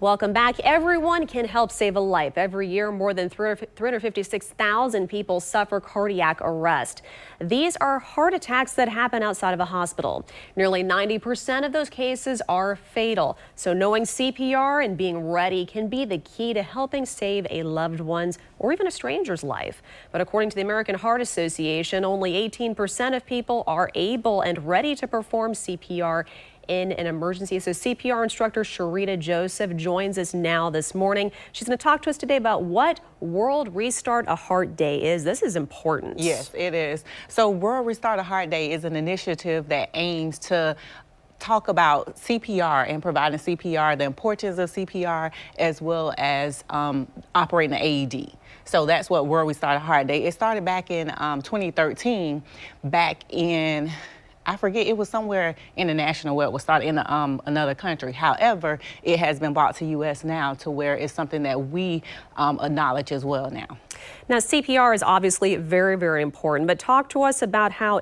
Welcome back. Everyone can help save a life. Every year, more than 356,000 people suffer cardiac arrest. These are heart attacks that happen outside of a hospital. Nearly 90% of those cases are fatal. So knowing CPR and being ready can be the key to helping save a loved one's or even a stranger's life. But according to the American Heart Association, only 18% of people are able and ready to perform CPR in an emergency. So CPR instructor Sheretta Joseph joins us now this morning. She's going to talk to us today about what World Restart a Heart Day is. This is important. Yes, it is. So World Restart a Heart Day is an initiative that aims to talk about CPR and providing CPR, the importance of CPR, as well as operating an AED. So that's what World Restart a Heart Day. It started back in 2013, back in, I forget, it was somewhere international where it was started in another country. However, it has been brought to U.S. now to where it's something that we acknowledge as well now. Now, CPR is obviously very, very important, but talk to us about how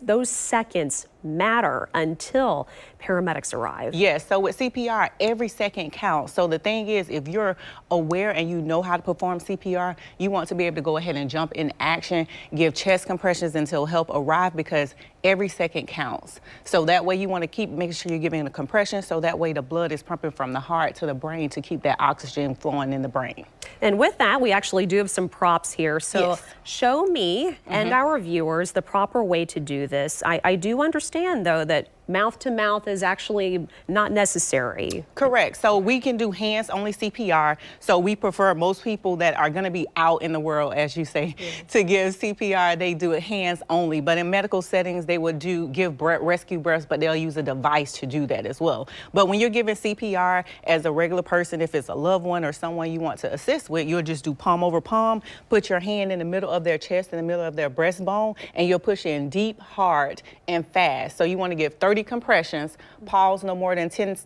those seconds matter until paramedics arrive. Yes, so with CPR, every second counts. So the thing is, if you're aware and you know how to perform CPR, you want to be able to go ahead and jump in action, give chest compressions until help arrive, because every second counts. So that way you want to keep making sure you're giving a compression, so that way the blood is pumping from the heart to the brain to keep that oxygen flowing in the brain. And with that, we actually do have some props here. So yes, show me and our viewers the proper way to do this. I do understand, though, that mouth to mouth is actually not necessary. Correct. So we can do hands only CPR. So we prefer most people that are going to be out in the world, as you say, to give CPR, they do it hands only. But in medical settings, they would give rescue breaths, but they'll use a device to do that as well. But when you're giving CPR as a regular person, if it's a loved one or someone you want to assist with, you'll just do palm over palm, put your hand in the middle of their chest, in the middle of their breastbone, and you'll push in deep, hard, and fast. So you want to give 30 compressions, pause no more than 10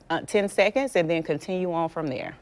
seconds, and then continue on from there.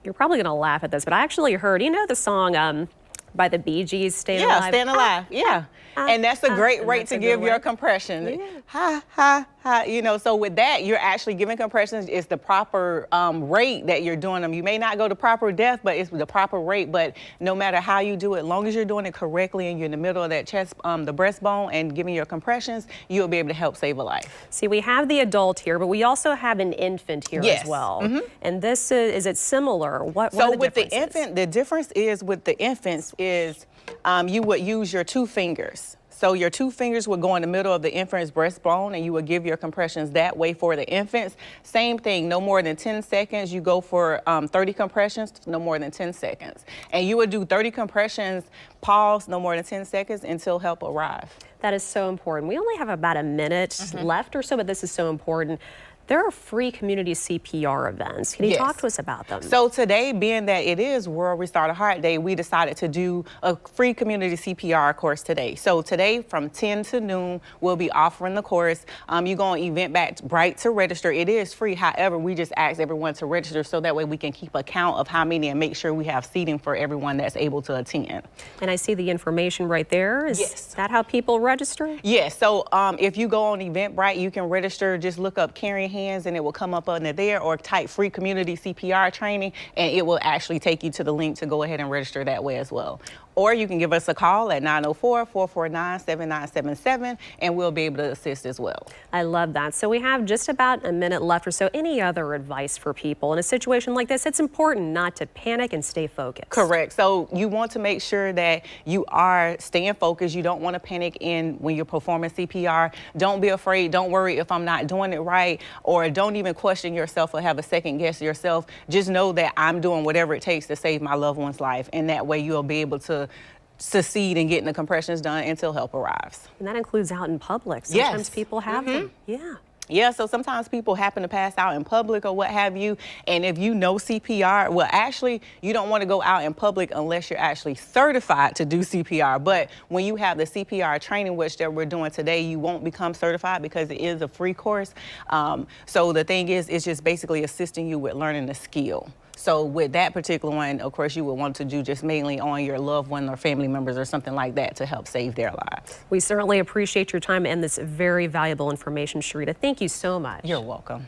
You're probably going to laugh at this, but I actually heard, you know the song by the Bee Gees, Staying Alive? Yeah, Staying Alive, yeah. And that's a great rate to give your compression. Yeah. Ha, ha, ha, you know, so with that, you're actually giving compressions. It's the proper rate that you're doing them. You may not go to proper depth, but it's the proper rate. But no matter how you do it, as long as you're doing it correctly and you're in the middle of that chest, the breastbone, and giving your compressions, you'll be able to help save a life. See, we have the adult here, but we also have an infant here as well. And this is it similar? What so are the with the differences? infant, the difference is with the infants is you would use your 2 fingers. So your 2 fingers would go in the middle of the infant's breastbone, and you would give your compressions that way for the infants. Same thing, no more than 10 seconds. You go for 30 compressions, no more than 10 seconds. And you would do 30 compressions, pause no more than 10 seconds until help arrive. That is so important. We only have about a minute left or so, but this is so important. There are free community CPR events. Can you talk to us about them? So today, being that it is World Restart a Heart Day, we decided to do a free community CPR course today. So today from 10 to noon, we'll be offering the course. You go on Eventbrite to register. It is free. However, we just ask everyone to register so that way we can keep account of how many and make sure we have seating for everyone that's able to attend. And I see the information right there. Is that how people register? Yes. So if you go on Eventbrite, you can register. Just look up Carrying Hands and it will come up under there, or type free community CPR training and it will actually take you to the link to go ahead and register that way as well. Or you can give us a call at 904-449-7977 and we'll be able to assist as well. I love that. So we have just about a minute left or so. Any other advice for people in a situation like this? It's important not to panic and stay focused. Correct. So you want to make sure that you are staying focused. You don't want to panic when you're performing CPR. Don't be afraid. Don't worry if I'm not doing it right, or don't even question yourself or have a second guess yourself. Just know that I'm doing whatever it takes to save my loved one's life, and that way you'll be able to succeed in getting the compressions done until help arrives. And that includes out in public. Sometimes people have them. Yeah, so sometimes people happen to pass out in public or what have you, and if you know CPR, well, actually, you don't want to go out in public unless you're actually certified to do CPR. But when you have the CPR training, which that we're doing today, you won't become certified because it is a free course. So the thing is, it's just basically assisting you with learning the skill. So with that particular one, of course, you would want to do just mainly on your loved one or family members or something like that to help save their lives. We certainly appreciate your time and this very valuable information, Sheretta. Thank you so much. You're welcome.